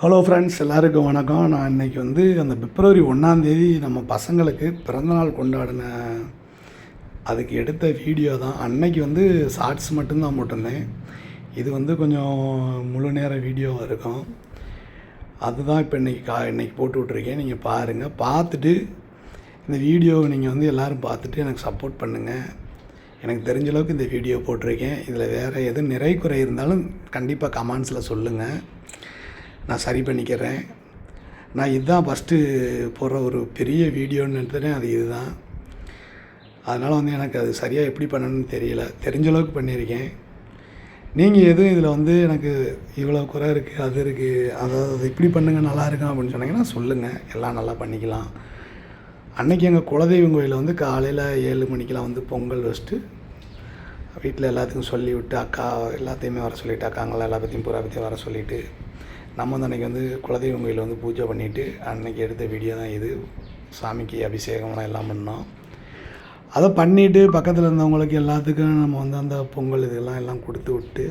Hello friends, எல்லாருக்கும் வணக்கம். நான் இன்றைக்கி வந்து அந்த பிப்ரவரி 1ஆந்தேதி நம்ம பசங்களுக்கு பிறந்தநாள் கொண்டாடின அதுக்கு எடுத்த வீடியோ தான். அன்னைக்கு வந்து ஷார்ட்ஸ் மட்டும்தான் போட்டிருந்தேன். இது வந்து கொஞ்சம் முழு நேர வீடியோவாக இருக்கும். அதுதான் இப்போ இன்றைக்கி போட்டு விட்ருக்கேன். நீங்கள் பாருங்கள். பார்த்துட்டு இந்த வீடியோவை நீங்கள் வந்து எல்லோரும் பார்த்துட்டு எனக்கு சப்போர்ட் பண்ணுங்கள். எனக்கு தெரிஞ்ச அளவுக்கு இந்த வீடியோ போட்டிருக்கேன். இதில் வேறு எதுவும் நிறை குறை இருந்தாலும் கண்டிப்பாக கமெண்ட்ஸில் சொல்லுங்கள். நான் சரி பண்ணிக்கிறேன். நான் இதுதான் ஃபஸ்ட்டு போடுற ஒரு பெரிய வீடியோன்னு நினைத்தேன். அது இதுதான். அதனால் வந்து எனக்கு அது சரியாக எப்படி பண்ணணும்னு தெரியல. தெரிஞ்ச அளவுக்கு பண்ணியிருக்கேன். நீங்கள் எதுவும் இதில் வந்து எனக்கு இவ்வளோ குறை இருக்குது, அது இருக்குது, அதாவது இப்படி பண்ணுங்கள் நல்லா இருக்கும் அப்படின்னு சொன்னீங்கன்னா சொல்லுங்கள். எல்லாம் நல்லா பண்ணிக்கலாம். அன்றைக்கி எங்கள் குலதெய்வம் கோயிலில் வந்து காலையில் 7 மணிக்கெலாம் வந்து பொங்கல் வச்சுட்டு வீட்டில் எல்லாத்துக்கும் சொல்லி விட்டு அக்கா எல்லாத்தையுமே வர சொல்லிவிட்டு அக்காங்களை எல்லா பற்றியும் பூரா பற்றியும் வர சொல்லிவிட்டு நம்ம வந்து அன்றைக்கி வந்து குலதெய்வம் கோயிலில் வந்து பூஜை பண்ணிவிட்டு அன்றைக்கி எடுத்த வீடியோ தான் இது. சாமிக்கு அபிஷேகம்லாம் எல்லாம் பண்ணோம். அதை பண்ணிவிட்டு பக்கத்தில் இருந்தவங்களுக்கு எல்லாத்துக்கும் நம்ம வந்து அந்த பொங்கல் இதெல்லாம் எல்லாம் கொடுத்து விட்டு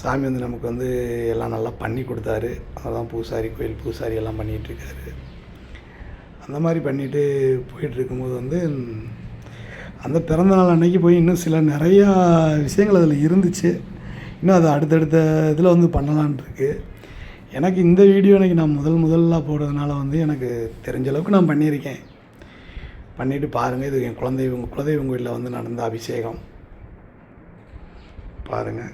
சாமி வந்து நமக்கு வந்து எல்லாம் நல்லா பண்ணி கொடுத்தாரு. அதான் பூசாரி, கோயில் பூசாரி எல்லாம் பண்ணிகிட்ருக்காரு. அந்த மாதிரி பண்ணிவிட்டு போயிட்டுருக்கும்போது வந்து அந்த பிறந்தநாள் அன்னைக்கு போய் இன்னும் சில நிறையா விஷயங்கள் அதில் இருந்துச்சு. இன்னும் அது அடுத்தடுத்த இதில் வந்து பண்ணலான்ருக்கு. எனக்கு இந்த வீடியோ எனக்கு நான் முதலாக போடுறதுனால வந்து எனக்கு தெரிஞ்ச அளவுக்கு நான் பண்ணியிருக்கேன். பண்ணிவிட்டு பாருங்கள். இது என் குலதெய்வம் கோயிலில் வந்து நடந்த அபிஷேகம். பாருங்கள்,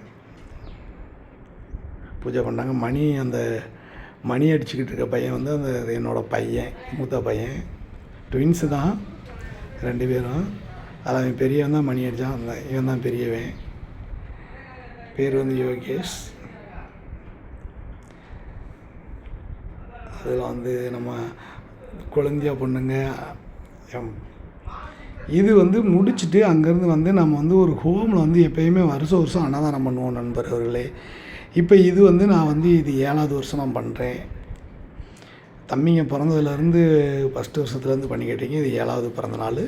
பூஜை பண்ணாங்க. அந்த மணி அடிச்சுக்கிட்டு இருக்க பையன் வந்து அந்த என்னோடய பையன், மூத்த பையன். ட்வின்ஸு தான் 2 பேரும். அதில் அவன் பெரியவன் தான் மணி அடித்தான். இவன் தான் பெரியவன். பேர் வந்து யோகேஷ். அதில் வந்து நம்ம குழந்தையா பொண்ணுங்க. இது வந்து முடிச்சுட்டு அங்கேருந்து வந்து நம்ம வந்து ஒரு ஹோமில் வந்து எப்போயுமே வருஷம் அன்னதானம் பண்ணுவோம் நண்பர்களே. இப்போ இது வந்து நான் வந்து இது 7வது வருஷம் நான் பண்ணுறேன். தம்பிங்க பிறந்ததுலேருந்து ஃபஸ்ட்டு வருஷத்துலேருந்து பண்ணிக்கிட்டீங்க. இது 7வது பிறந்த நாள்.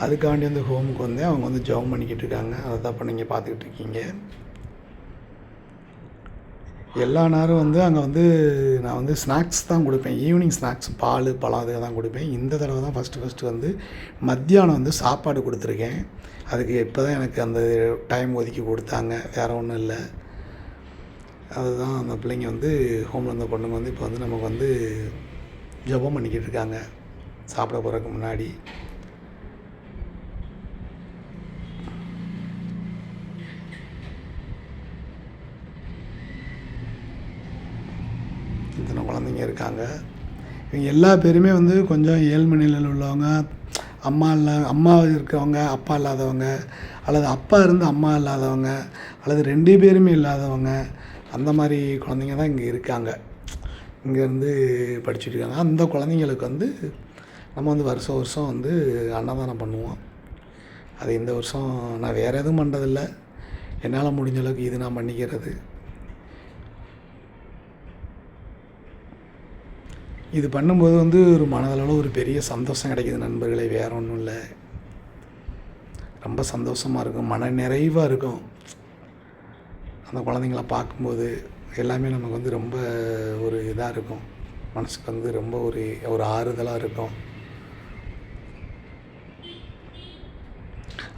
அதுக்காண்டி வந்து ஹோமுக்கு வந்தேன். அவங்க வந்து ஜெபம் பண்ணிக்கிட்டு இருக்காங்க. அதை தான் இப்போ நீங்கள் பார்த்துக்கிட்டு இருக்கீங்க. எல்லா நேரம் வந்து அங்கே வந்து நான் வந்து ஸ்நாக்ஸ் தான் கொடுப்பேன். ஈவினிங் ஸ்நாக்ஸ் பால், பழம் அதுக்கு தான் கொடுப்பேன். இந்த தடவை தான் ஃபஸ்ட்டு வந்து மத்தியானம் வந்து சாப்பாடு கொடுத்துருக்கேன். அதுக்கு இப்போ தான் எனக்கு அந்த டைம் ஒதுக்கி கொடுத்தாங்க. வேறு ஒன்றும் இல்லை. அதுதான் அந்த பிள்ளைங்க வந்து ஹோமில் இருந்த பொண்ணுங்க வந்து இப்போ வந்து நமக்கு வந்து ஜெபம் பண்ணிக்கிட்டு இருக்காங்க சாப்பிட போகிறதுக்கு முன்னாடி. இத்தனை குழந்தைங்க இருக்காங்க. இவங்க எல்லா பேருமே வந்து கொஞ்சம் ஏழ்மை நிலையில் உள்ளவங்க, அம்மா இருக்கவங்க, அப்பா இல்லாதவங்க, அல்லது அப்பா இருந்து அம்மா இல்லாதவங்க, அல்லது 2 பேருமே இல்லாதவங்க, அந்த மாதிரி குழந்தைங்க தான் இங்கே இருக்காங்க. இங்கேருந்து படிச்சுட்டு இருக்காங்க. அந்த குழந்தைங்களுக்கு வந்து நம்ம வந்து வருஷம் வந்து அன்னதானம் பண்ணுவோம். அது இந்த வருஷம் நான் வேறு எதுவும் பண்ணுறதில்ல. என்னால் முடிஞ்ச அளவுக்கு இது நான் பண்ணிக்கிறது. இது பண்ணும்போது வந்து ஒரு மனதளவில் ஒரு பெரிய சந்தோஷம் கிடைக்கிது நண்பர்களே. வேறு ஒன்றும் இல்லை. ரொம்ப சந்தோஷமாக இருக்கும், மன நிறைவாக இருக்கும். அந்த குழந்தைங்கள பார்க்கும்போது எல்லாமே நமக்கு வந்து ரொம்ப ஒரு இதாக இருக்கும். மனசுக்கு வந்து ரொம்ப ஒரு ஆறுதலாக இருக்கும்.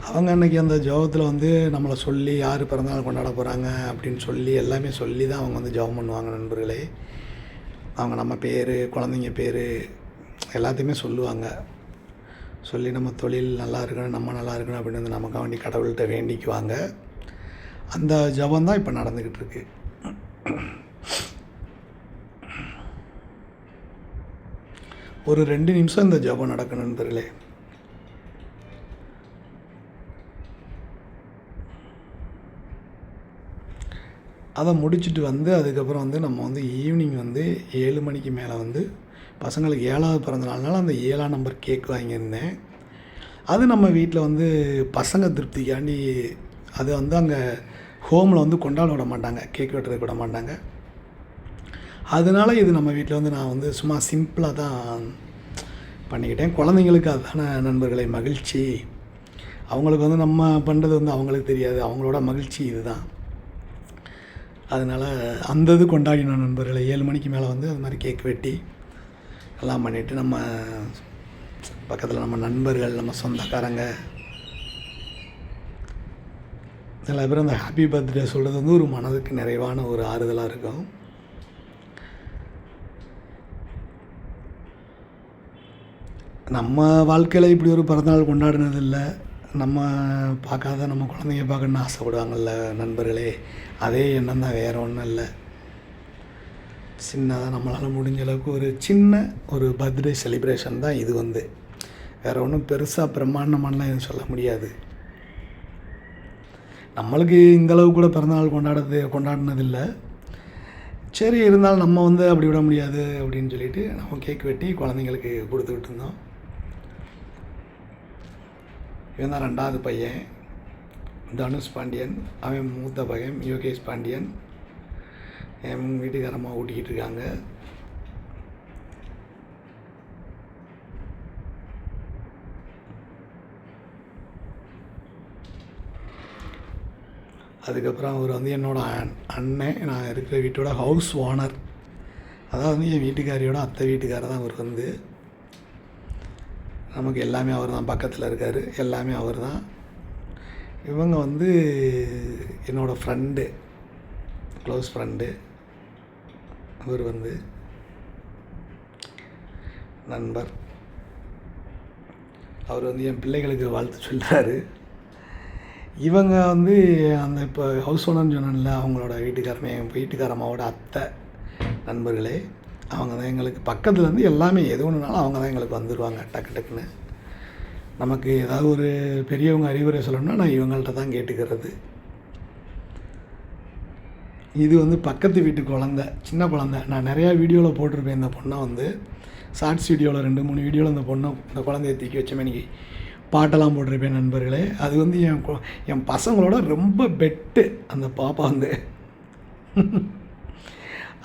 அவங்க அன்றைக்கி அந்த ஜெபத்தில் வந்து நம்மளை சொல்லி யார் பிறந்தநாள் கொண்டாட போகிறாங்க அப்படின்னு சொல்லி எல்லாமே சொல்லி தான் அவங்க வந்து ஜெபம் பண்ணுவாங்க நண்பர்களே. அவங்க நம்ம பேர், குழந்தைங்க பேர் எல்லாத்தையுமே சொல்லுவாங்க. சொல்லி நம்ம தொழில் நல்லா இருக்கணும், நம்ம நல்லா இருக்கணும் அப்படின்னு வந்து நமக்காக வேண்டி கடவுள்கிட்ட வேண்டிக்குவாங்க. அந்த ஜெபம் தான் இப்போ நடந்துக்கிட்டு இருக்கு. ஒரு 2 நிமிஷம் இந்த ஜெபம் நடக்கணும் நண்பர்களே. அதை முடிச்சுட்டு வந்து அதுக்கப்புறம் வந்து நம்ம வந்து ஈவினிங் வந்து 7 மணிக்கு மேலே வந்து பசங்களுக்கு 7வது பிறந்த நாள்னால அந்த 7ஆம் நம்பர் கேக் வாங்கியிருந்தேன். அது நம்ம வீட்டில் வந்து பசங்க திருப்திக்காண்டி அது வந்து அங்கே ஹோமில் வந்து கொண்டாட விட மாட்டாங்க, கேக் வெட்டுறதுக்கு விட மாட்டாங்க. அதனால் இது நம்ம வீட்டில் வந்து நான் வந்து சும்மா சிம்பிளாக தான் பண்ணிக்கிட்டேன். குழந்தைங்களுக்கு அதுதானே நண்பர்களை மகிழ்ச்சி. அவங்களுக்கு வந்து நம்ம பண்ணுறது வந்து அவங்களுக்கு தெரியாது. அவங்களோட மகிழ்ச்சி இதுதான். அதனால் அந்த இது கொண்டாடினோம் நண்பர்களே. 7 மணிக்கு மேலே வந்து அது மாதிரி கேக் வெட்டி எல்லாம் பண்ணிவிட்டு நம்ம பக்கத்தில் நம்ம நண்பர்கள், நம்ம சொந்தக்காரங்க சில பேர் அந்த ஹாப்பி பர்த்டே சொல்கிறது வந்து ஒரு மனதுக்கு நிறைவான ஒரு ஆறுதலாக இருக்கும். நம்ம வாழ்க்கையில் இப்படி ஒரு பிறந்தநாள் கொண்டாடினதில்லை. நம்ம பார்க்காத நம்ம குழந்தைங்க பார்க்கணுன்னு ஆசைப்படுவாங்கள்ல நண்பர்களே, அதே எண்ணம் தான், வேறு ஒன்றும் இல்லை. சின்னதாக நம்மளால் முடிஞ்ச அளவுக்கு ஒரு சின்ன ஒரு பர்த்டே செலிப்ரேஷன் தான் இது வந்து. வேறு ஒன்றும் பெருசாக பிரம்மாண்டமானலாம் எதுவும் சொல்ல முடியாது. நம்மளுக்கு இந்தளவு கூட பிறந்தநாள் கொண்டாடினதில்லை. சரி, இருந்தாலும் நம்ம வந்து அப்படி விட முடியாது அப்படின்னு சொல்லிட்டு நம்ம கேக் வெட்டி குழந்தைங்களுக்கு கொடுத்துக்கிட்டு இருந்தோம். இவன் தான் 2வது பையன் தனுஷ் பாண்டியன். அவன் மூத்த பையன் யோகேஷ் பாண்டியன். என் வீட்டுக்காரமாக ஊட்டிக்கிட்டு இருக்காங்க. அதுக்கப்புறம் அவர் வந்து என்னோடய அண்ணன். நான் இருக்கிற வீட்டோட ஹவுஸ் ஓனர். அதாவது வந்து என் வீட்டுக்காரியோட அத்தை வீட்டுக்காரர் தான் அவர் வந்து. நமக்கு எல்லாமே அவர் தான், பக்கத்தில் இருக்கார், எல்லாமே அவர் தான். இவங்க வந்து என்னோடய ஃப்ரெண்டு, க்ளோஸ் ஃப்ரெண்டு. அவர் வந்து நண்பர். அவர் வந்து என் பிள்ளைகளுக்கு வாழ்த்து சொல்கிறாரு. இவங்க வந்து அந்த இப்போ ஹவுஸ் ஓனர்னு சொன்னான்ல, அவங்களோட வீட்டுக்காரமே, என் வீட்டுக்காரம்மாவோட அத்தை நண்பர்களே. அவங்க தான் எங்களுக்கு பக்கத்துலேருந்து எல்லாமே எது ஒன்றுனாலும் அவங்க தான் எங்களுக்கு வந்துடுவாங்க டக்கு டக்குன்னு. நமக்கு ஏதாவது ஒரு பெரியவங்க அறிவுரை சொல்லணும்னா நான் இவங்கள்ட்ட தான் கேட்டுக்கிறது. இது வந்து பக்கத்து வீட்டு குழந்த, சின்ன குழந்த. நான் நிறையா வீடியோவில் போட்டிருப்பேன் இந்த பொண்ணை வந்து. ஷார்ட்ஸ் வீடியோவில் 2-3 வீடியோவில் இந்த குழந்தைய தூக்கி வச்ச மேனிக்கு பாட்டெல்லாம் போட்டிருப்பேன் நண்பர்களே. அது வந்து என் பசங்களோட ரொம்ப பெட்டு அந்த பாப்பா வந்து.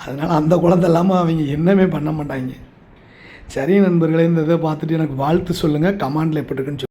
அதனால் அந்த குழந்தை இல்லாமல் அவங்க என்னமே பண்ண மாட்டாங்க. சரி நண்பர்களே, இந்த இதை பார்த்துட்டு எனக்கு வாழ்த்து சொல்லுங்கள், கமெண்டில் எப்படி இருக்குன்னு